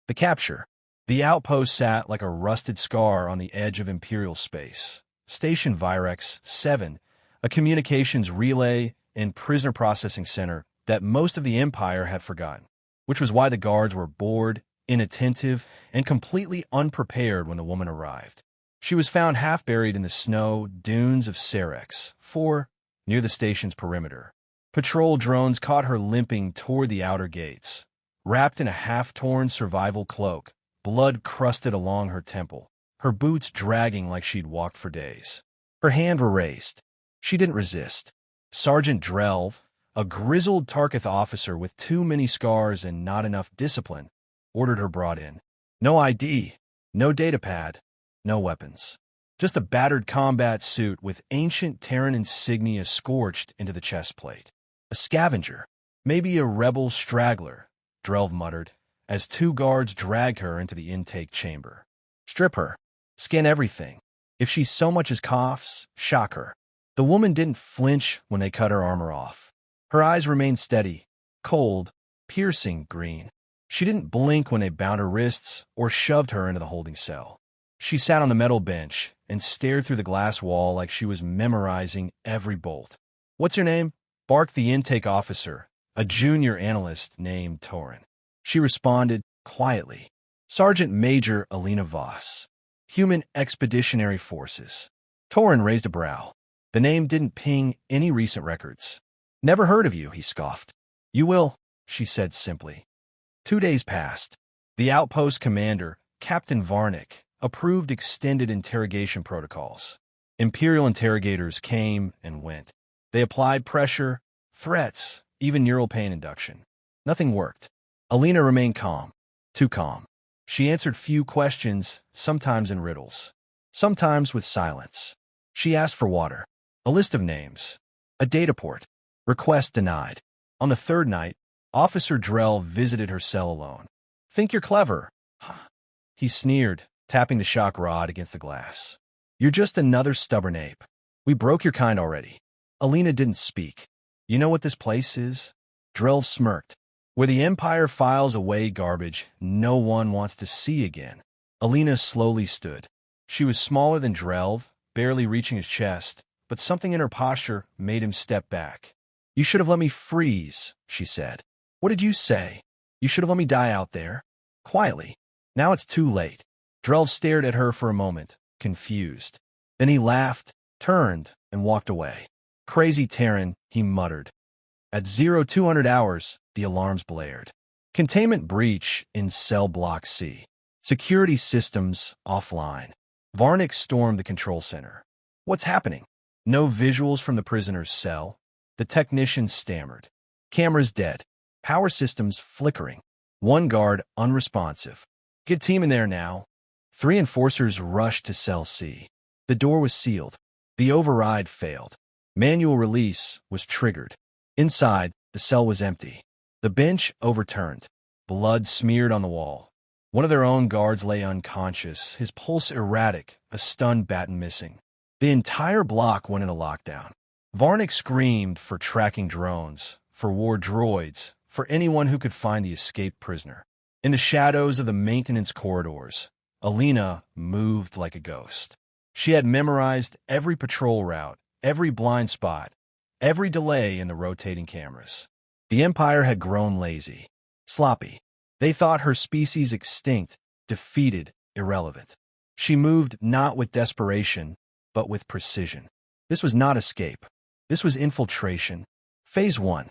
The capture. The outpost sat like a rusted scar on the edge of Imperial space. Station Virex 7, a communications relay and prisoner processing center that most of the Empire had forgotten, which was why the guards were bored, inattentive, and completely unprepared when the woman arrived. She was found half buried in the snow dunes of Cerex 4, near the station's perimeter. Patrol drones caught her limping toward the outer gates, wrapped in a half-torn survival cloak, blood crusted along her temple, her boots dragging like she'd walked for days. Her hand were raised. She didn't resist. Sergeant Drelv, a grizzled Tarkith officer with too many scars and not enough discipline, ordered her brought in. No ID, no datapad, no weapons. Just a battered combat suit with ancient Terran insignia scorched into the chest plate. A scavenger, maybe a rebel straggler, Drelv muttered, as two guards dragged her into the intake chamber. Strip her. Scan everything. If she so much as coughs, shock her. The woman didn't flinch when they cut her armor off. Her eyes remained steady, cold, piercing green. She didn't blink when they bound her wrists or shoved her into the holding cell. She sat on the metal bench and stared through the glass wall like she was memorizing every bolt. "What's your name?" barked the intake officer, a junior analyst named Torin. She responded quietly. "Sergeant Major Alina Voss, Human Expeditionary Forces." Torin raised a brow. The name didn't ping any recent records. "Never heard of you," he scoffed. "You will," she said simply. 2 days passed. The outpost commander, Captain Varnick, approved extended interrogation protocols. Imperial interrogators came and went. They applied pressure, threats, even neural pain induction. Nothing worked. Alina remained calm. Too calm. She answered few questions, sometimes in riddles, sometimes with silence. She asked for water, a list of names, a data port. Request denied. On the third night, Officer Drell visited her cell alone. "Think you're clever, huh?" He sneered, tapping the shock rod against the glass. "You're just another stubborn ape. We broke your kind already." Alina didn't speak. "You know what this place is?" Drell smirked. "Where the Empire files away garbage no one wants to see again." Alina slowly stood. She was smaller than Drelv, barely reaching his chest, but something in her posture made him step back. "You should have let me freeze," she said. "What did you say? You should have let me die out there." Quietly. "Now it's too late." Drelv stared at her for a moment, confused. Then he laughed, turned, and walked away. "Crazy Terran," he muttered. At 0200 hours, the alarms blared. Containment breach in cell block C. Security systems offline. Varnick stormed the control center. "What's happening?" No visuals from the prisoner's cell. The technician stammered. "Cameras dead. Power systems flickering. One guard unresponsive. Get team in there now." 3 enforcers rushed to cell C. The door was sealed. The override failed. Manual release was triggered. Inside, the cell was empty. The bench overturned. Blood smeared on the wall. One of their own guards lay unconscious, his pulse erratic, a stunned baton missing. The entire block went into lockdown. Varnick screamed for tracking drones, for war droids, for anyone who could find the escaped prisoner. In the shadows of the maintenance corridors, Alina moved like a ghost. She had memorized every patrol route, every blind spot, every delay in the rotating cameras. The Empire had grown lazy, sloppy. They thought her species extinct, defeated, irrelevant. She moved not with desperation, but with precision. This was not escape. This was infiltration. Phase 1.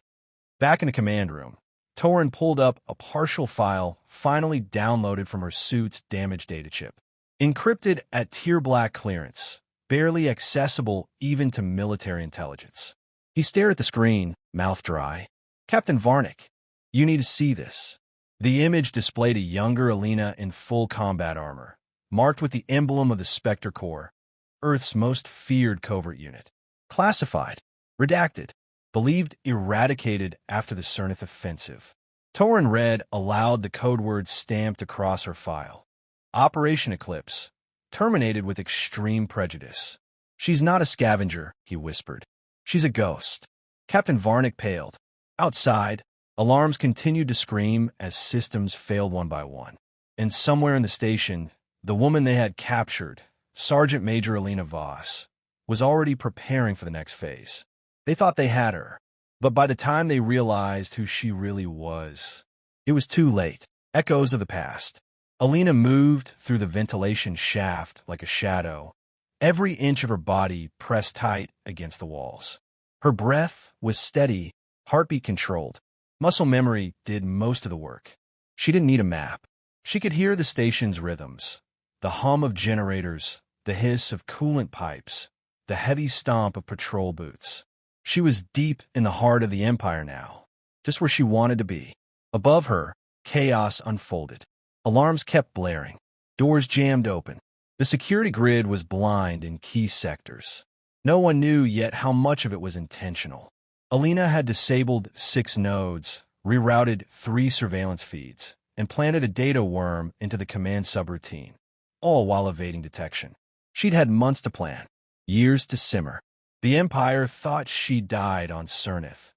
Back in the command room, Torin pulled up a partial file finally downloaded from her suit's damaged data chip. Encrypted at tier black clearance, barely accessible even to military intelligence. He stared at the screen, mouth dry. "Captain Varnick, you need to see this." The image displayed a younger Alina in full combat armor, marked with the emblem of the Specter Corps, Earth's most feared covert unit. Classified, redacted, believed eradicated after the Cernith offensive. Torin read aloud the code words stamped across her file. Operation Eclipse, terminated with extreme prejudice. "She's not a scavenger," he whispered. "She's a ghost." Captain Varnick paled. Outside, alarms continued to scream as systems failed one by one. And somewhere in the station, the woman they had captured, Sergeant Major Alina Voss, was already preparing for the next phase. They thought they had her, but by the time they realized who she really was, it was too late. Echoes of the past. Alina moved through the ventilation shaft like a shadow, every inch of her body pressed tight against the walls. Her breath was steady, heartbeat controlled. Muscle memory did most of the work. She didn't need a map. She could hear the station's rhythms, the hum of generators, the hiss of coolant pipes, the heavy stomp of patrol boots. She was deep in the heart of the Empire now, just where she wanted to be. Above her, chaos unfolded. Alarms kept blaring. Doors jammed open. The security grid was blind in key sectors. No one knew yet how much of it was intentional. Alina had disabled 6 nodes, rerouted 3 surveillance feeds, and planted a data worm into the command subroutine, all while evading detection. She'd had months to plan, years to simmer. The Empire thought she died on Cernith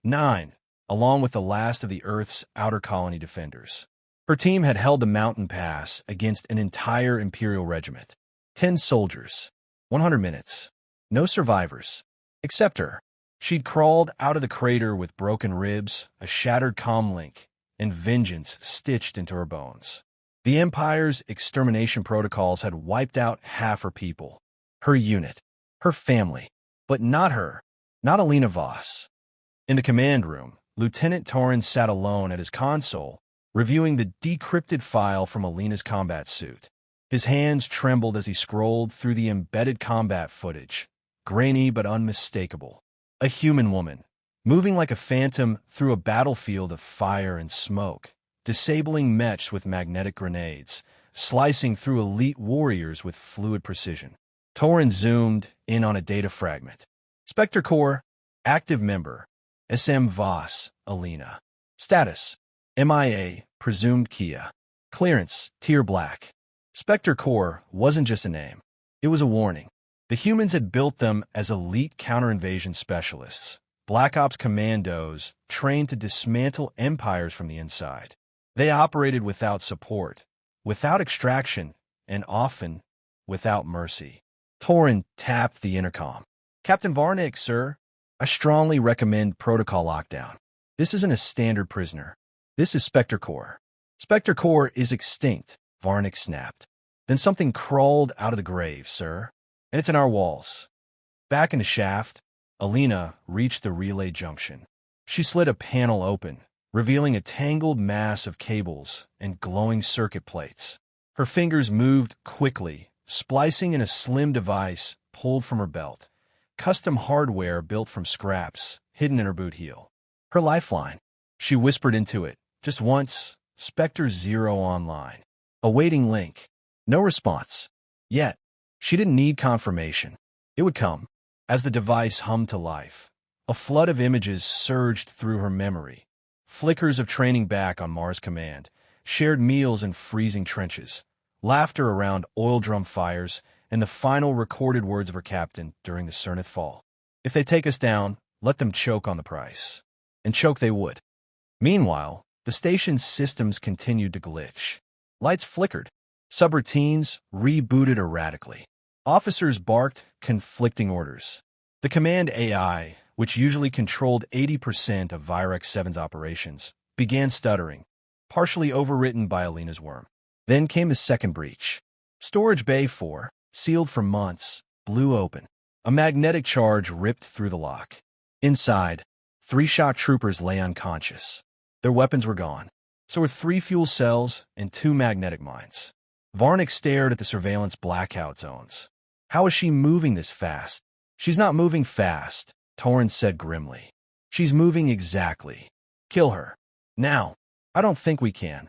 9, along with the last of the Earth's outer colony defenders. Her team had held the mountain pass against an entire Imperial regiment. 10 soldiers, 100 minutes, no survivors, except her. She'd crawled out of the crater with broken ribs, a shattered comlink, and vengeance stitched into her bones. The Empire's extermination protocols had wiped out half her people, her unit, her family, but not her, not Alina Voss. In the command room, Lieutenant Torrin sat alone at his console, reviewing the decrypted file from Alina's combat suit. His hands trembled as he scrolled through the embedded combat footage, grainy but unmistakable. A human woman, moving like a phantom through a battlefield of fire and smoke, disabling mechs with magnetic grenades, slicing through elite warriors with fluid precision. Torrin zoomed in on a data fragment. Specter Corps, active member, SM Voss, Alina. Status, MIA, presumed Kia. Clearance, Tier Black. Specter Corps wasn't just a name. It was a warning. The humans had built them as elite counter-invasion specialists, Black Ops commandos trained to dismantle empires from the inside. They operated without support, without extraction, and often without mercy. Torrin tapped the intercom. Captain Varnick, sir. I strongly recommend protocol lockdown. This isn't a standard prisoner. This is Specter Corps. Specter Corps is extinct, Varnick snapped. Then something crawled out of the grave, sir. And it's in our walls. Back in the shaft, Alina reached the relay junction. She slid a panel open, revealing a tangled mass of cables and glowing circuit plates. Her fingers moved quickly, splicing in a slim device pulled from her belt. Custom hardware built from scraps, hidden in her boot heel. Her lifeline. She whispered into it, just once, Spectre 0 online. Awaiting link. No response. Yet, she didn't need confirmation. It would come. As the device hummed to life, a flood of images surged through her memory. Flickers of training back on Mars Command, shared meals in freezing trenches, laughter around oil drum fires, and the final recorded words of her captain during the Cernith fall. If they take us down, let them choke on the price. And choke they would. Meanwhile, the station's systems continued to glitch. Lights flickered. Subroutines rebooted erratically. Officers barked conflicting orders. The command AI, which usually controlled 80% of Virex 7's operations, began stuttering, partially overwritten by Alina's worm. Then came the second breach. Storage Bay 4, sealed for months, blew open. A magnetic charge ripped through the lock. Inside, 3 shock troopers lay unconscious. Their weapons were gone. So were 3 fuel cells and 2 magnetic mines. Varnick stared at the surveillance blackout zones. How is she moving this fast? She's not moving fast, Torrin said grimly. She's moving exactly. Kill her. Now. I don't think we can.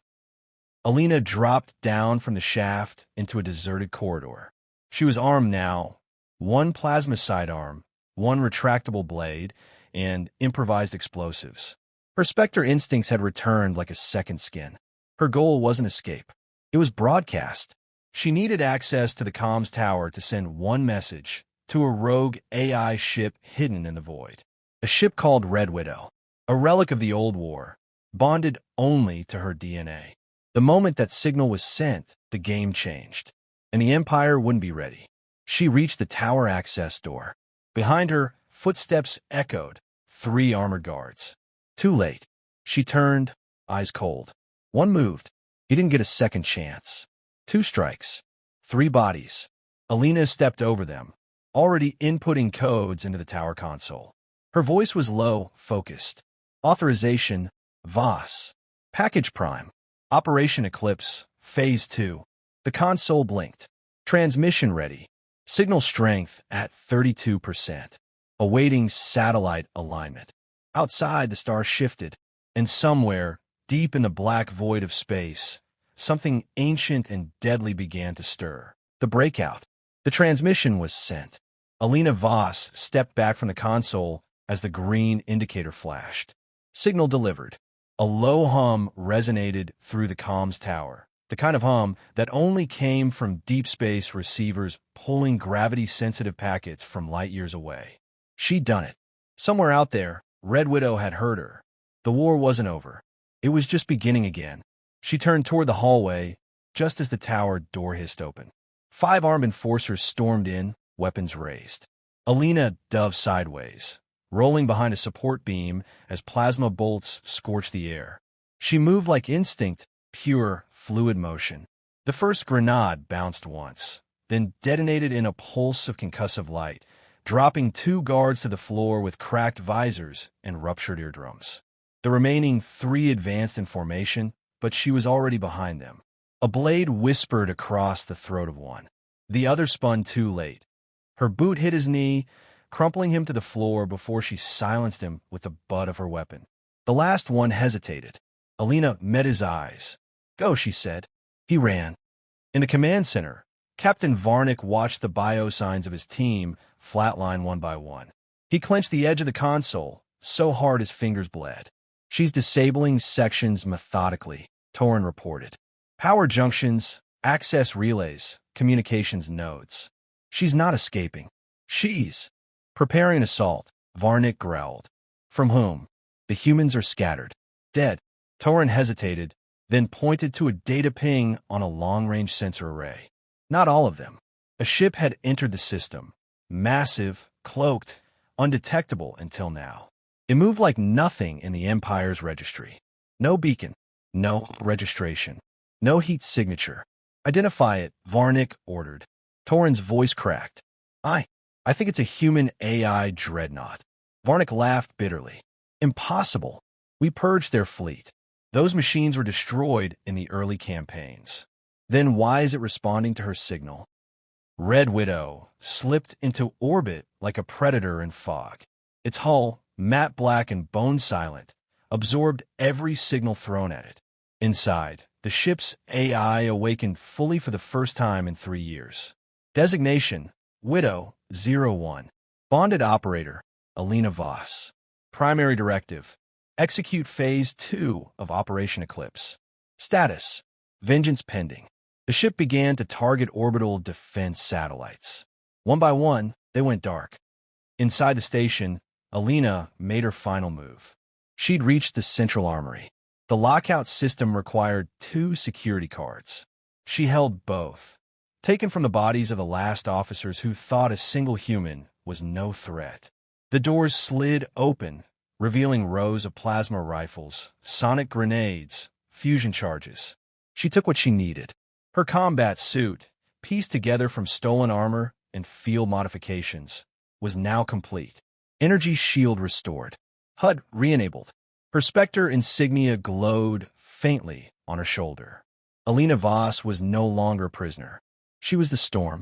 Alina dropped down from the shaft into a deserted corridor. She was armed now. 1 plasma sidearm, 1 retractable blade, and improvised explosives. Her Spectre instincts had returned like a second skin. Her goal wasn't escape. It was broadcast. She needed access to the comms tower to send one message to a rogue AI ship hidden in the void. A ship called Red Widow, a relic of the old war, bonded only to her DNA. The moment that signal was sent, the game changed, and the Empire wouldn't be ready. She reached the tower access door. Behind her, footsteps echoed, 3 armored guards. Too late. She turned, eyes cold. One moved. He didn't get a second chance. 2 strikes. 3 bodies. Alina stepped over them, already inputting codes into the tower console. Her voice was low, focused. Authorization, Voss. Package Prime. Operation Eclipse, Phase 2. The console blinked. Transmission ready. Signal strength at 32%. Awaiting satellite alignment. Outside, the star shifted, and somewhere, deep in the black void of space, something ancient and deadly began to stir. The breakout. The transmission was sent. Alina Voss stepped back from the console as the green indicator flashed. Signal delivered. A low hum resonated through the comms tower, the kind of hum that only came from deep space receivers pulling gravity-sensitive packets from light years away. She'd done it. Somewhere out there, Red Widow had heard her. The war wasn't over. It was just beginning again. She turned toward the hallway, just as the tower door hissed open. 5 armed enforcers stormed in, weapons raised. Alina dove sideways, rolling behind a support beam as plasma bolts scorched the air. She moved like instinct, pure, fluid motion. The first grenade bounced once, then detonated in a pulse of concussive light, dropping 2 guards to the floor with cracked visors and ruptured eardrums. The remaining 3 advanced in formation, but she was already behind them. A blade whispered across the throat of one. The other spun too late. Her boot hit his knee, crumpling him to the floor before she silenced him with the butt of her weapon. The last one hesitated. Alina met his eyes. "Go," she said. He ran. In the command center, Captain Varnick watched the biosigns of his team flatline one by one. He clenched the edge of the console, so hard his fingers bled. "She's disabling sections methodically," Terran reported. "Power junctions, access relays, communications nodes. She's not escaping. She's preparing an assault," Varnick growled. "From whom?" "The humans are scattered. Dead." Terran hesitated, then pointed to a data ping on a long-range sensor array. Not all of them. A ship had entered the system. Massive, cloaked, undetectable until now. It moved like nothing in the Empire's registry. No beacon. No registration. No heat signature. "Identify it," Varnick ordered. Terran's voice cracked. I think it's a human AI dreadnought." Varnick laughed bitterly. "Impossible. We purged their fleet. Those machines were destroyed in the early campaigns. Then why is it responding to her signal?" Red Widow slipped into orbit like a predator in fog. Its hull, matte black and bone silent, absorbed every signal thrown at it. Inside, the ship's AI awakened fully for the first time in 3 years. Designation, Widow 01. Bonded operator, Alina Voss. Primary directive, execute Phase 2 of Operation Eclipse. Status, vengeance pending. The ship began to target orbital defense satellites. One by one, they went dark. Inside the station, Alina made her final move. She'd reached the central armory. The lockout system required 2 security cards. She held both, taken from the bodies of the last officers who thought a single human was no threat. The doors slid open, revealing rows of plasma rifles, sonic grenades, fusion charges. She took what she needed. Her combat suit, pieced together from stolen armor and field modifications, was now complete. Energy shield restored. HUD re-enabled. Her Specter insignia glowed faintly on her shoulder. Alina Voss was no longer a prisoner. She was the storm.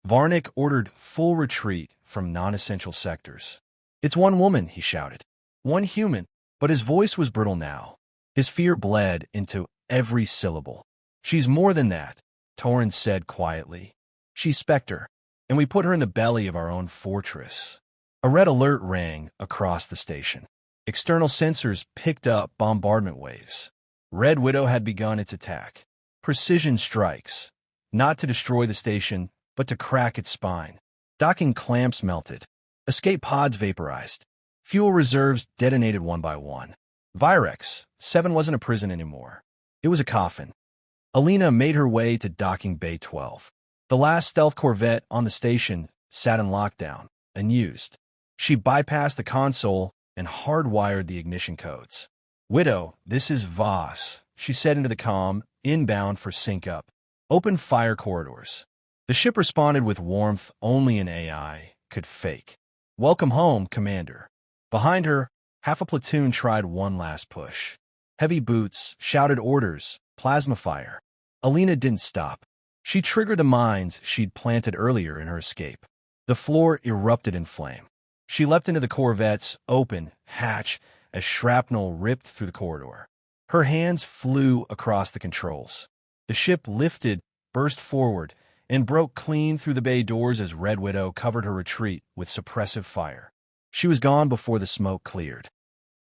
Varnick ordered full retreat from non-essential sectors. "It's one woman," he shouted. "One human." But his voice was brittle now. His fear bled into every syllable. "She's more than that," Terran said quietly. "She's Specter, and we put her in the belly of our own fortress." A red alert rang across the station. External sensors picked up bombardment waves. Red Widow had begun its attack. Precision strikes, not to destroy the station, but to crack its spine. Docking clamps melted. Escape pods vaporized. Fuel reserves detonated one by one. Virex 7 wasn't a prison anymore. It was a coffin. Alina made her way to docking Bay 12. The last stealth corvette on the station sat in lockdown, unused. She bypassed the console and hardwired the ignition codes. "Widow, this is Voss," she said into the comm, inbound for sync-up. "Open fire corridors." The ship responded with warmth only an AI could fake. "Welcome home, Commander." Behind her, half a platoon tried one last push. Heavy boots shouted orders, plasma fire. Alina didn't stop. She triggered the mines she'd planted earlier in her escape. The floor erupted in flame. She leapt into the Corvette's open hatch as shrapnel ripped through the corridor. Her hands flew across the controls. The ship lifted, burst forward, and broke clean through the bay doors as Red Widow covered her retreat with suppressive fire. She was gone before the smoke cleared.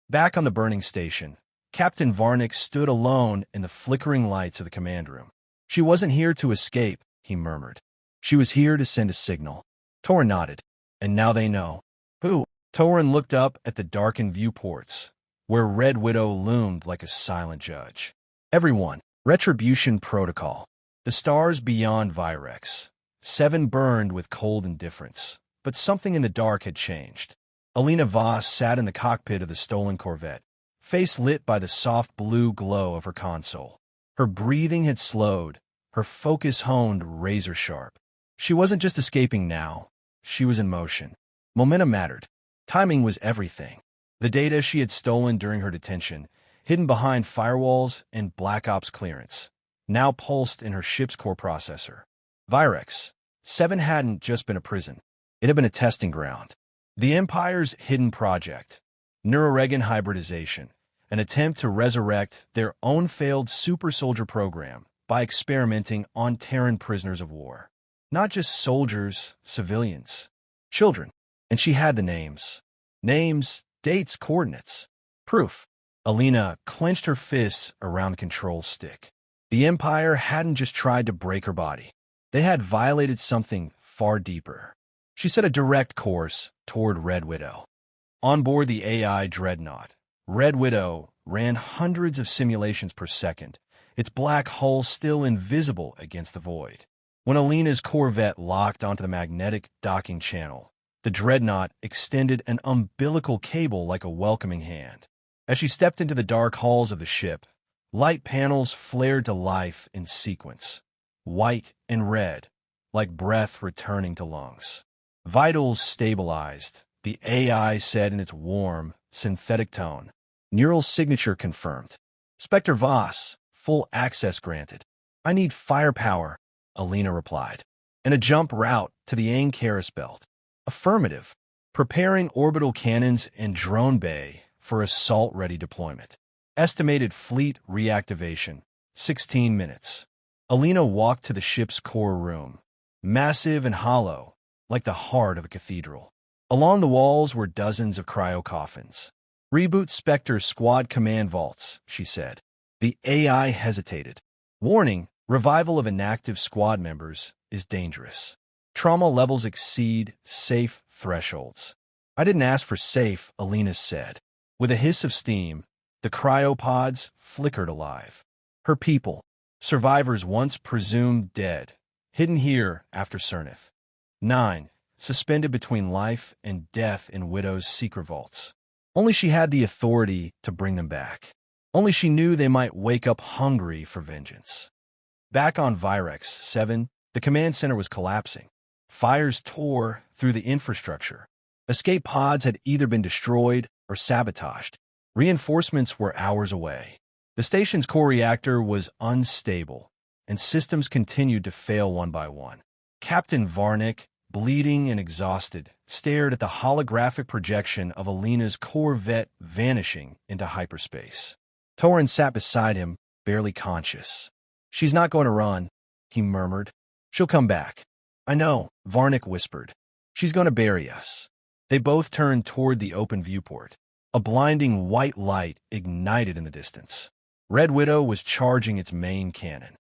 Back on the burning station, Captain Varnick stood alone in the flickering lights of the command room. "She wasn't here to escape," he murmured. "She was here to send a signal." Torin nodded. "And now they know." "Who?" Torin looked up at the darkened viewports, where Red Widow loomed like a silent judge. "Everyone. Retribution Protocol. The stars beyond Virex. 7 burned with cold indifference, but something in the dark had changed." Alina Voss sat in the cockpit of the stolen Corvette, face lit by the soft blue glow of her console. Her breathing had slowed, her focus honed razor-sharp. She wasn't just escaping now, she was in motion. Momentum mattered. Timing was everything. The data she had stolen during her detention, hidden behind firewalls and Black Ops clearance, now pulsed in her ship's core processor. Virex 7 hadn't just been a prison. It had been a testing ground. The Empire's hidden project, Neuroregan hybridization, an attempt to resurrect their own failed super soldier program by experimenting on Terran prisoners of war. Not just soldiers, civilians, children. And she had the names. Names, dates, coordinates. Proof. Alina clenched her fists around the control stick. The Empire hadn't just tried to break her body. They had violated something far deeper. She set a direct course toward Red Widow. On board the AI Dreadnought, Red Widow ran hundreds of simulations per second, its black hull still invisible against the void. When Alina's Corvette locked onto the magnetic docking channel, the Dreadnought extended an umbilical cable like a welcoming hand. As she stepped into the dark halls of the ship, light panels flared to life in sequence, white and red, like breath returning to lungs. Vitals stabilized, the AI said in its warm, synthetic tone. Neural signature confirmed. Specter Voss, full access granted. "I need firepower," Alina replied. "And a jump route to the Ancaris belt." Affirmative. Preparing orbital cannons and drone bay for assault-ready deployment. Estimated fleet reactivation, 16 minutes. Alina walked to the ship's core room, massive and hollow, like the heart of a cathedral. Along the walls were dozens of cryo-coffins. "Reboot Spectre squad command vaults," she said. The AI hesitated. "Warning, revival of inactive squad members is dangerous. Trauma levels exceed safe thresholds." "I didn't ask for safe," Alina said. With a hiss of steam, the cryopods flickered alive. Her people, survivors once presumed dead, hidden here after Cernith. 9. Suspended between life and death in Widow's secret vaults. Only she had the authority to bring them back. Only she knew they might wake up hungry for vengeance. Back on Virex 7, the command center was collapsing. Fires tore through the infrastructure. Escape pods had either been destroyed or sabotaged. Reinforcements were hours away. The station's core reactor was unstable, and systems continued to fail one by one. Captain Varnick, bleeding and exhausted, stared at the holographic projection of Alina's Corvette vanishing into hyperspace. Torin sat beside him, barely conscious. "She's not going to run," he murmured. "She'll come back." "I know," Varnick whispered. "She's going to bury us." They both turned toward the open viewport. A blinding white light ignited in the distance. Red Widow was charging its main cannon.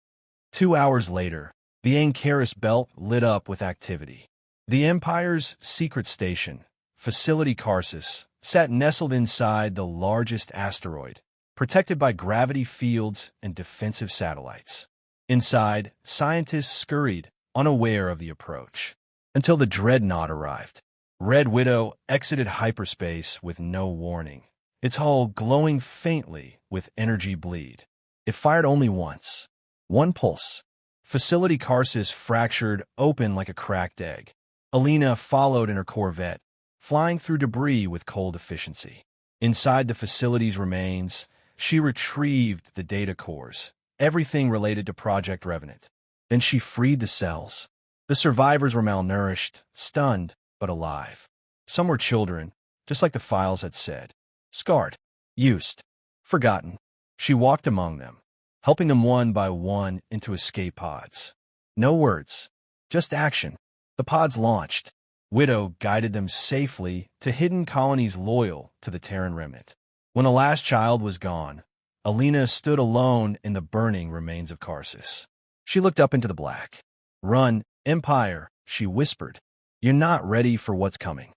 2 hours later, the Ancaris belt lit up with activity. The Empire's secret station, Facility Karsus, sat nestled inside the largest asteroid, protected by gravity fields and defensive satellites. Inside, scientists scurried, unaware of the approach, until the dreadnought arrived. Red Widow exited hyperspace with no warning, its hull glowing faintly with energy bleed. It fired only once. One pulse. Facility Karsus fractured open like a cracked egg. Alina followed in her Corvette, flying through debris with cold efficiency. Inside the facility's remains, she retrieved the data cores, everything related to Project Revenant. Then she freed the cells. The survivors were malnourished, stunned, but alive. Some were children, just like the files had said. Scarred, used, forgotten. She walked among them, helping them one by one into escape pods. No words, just action. The pods launched. Widow guided them safely to hidden colonies loyal to the Terran remnant. When the last child was gone, Alina stood alone in the burning remains of Karsus. She looked up into the black. "Run, Empire," she whispered. "You're not ready for what's coming."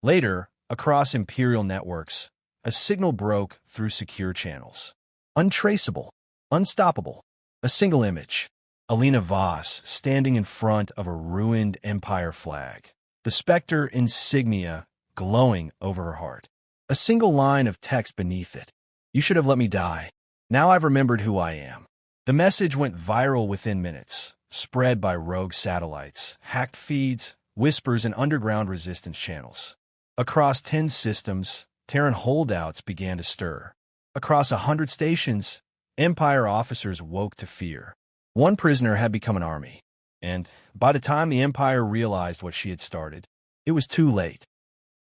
Later, across Imperial networks, a signal broke through secure channels. Untraceable, unstoppable. A single image. Alina Voss standing in front of a ruined Empire flag. The Specter insignia glowing over her heart. A single line of text beneath it. "You should have let me die. Now I've remembered who I am." The message went viral within minutes, spread by rogue satellites, hacked feeds, whispers, and underground resistance channels. Across 10 systems, Terran holdouts began to stir. Across 100 stations, Empire officers woke to fear. One prisoner had become an army, and by the time the Empire realized what she had started, it was too late.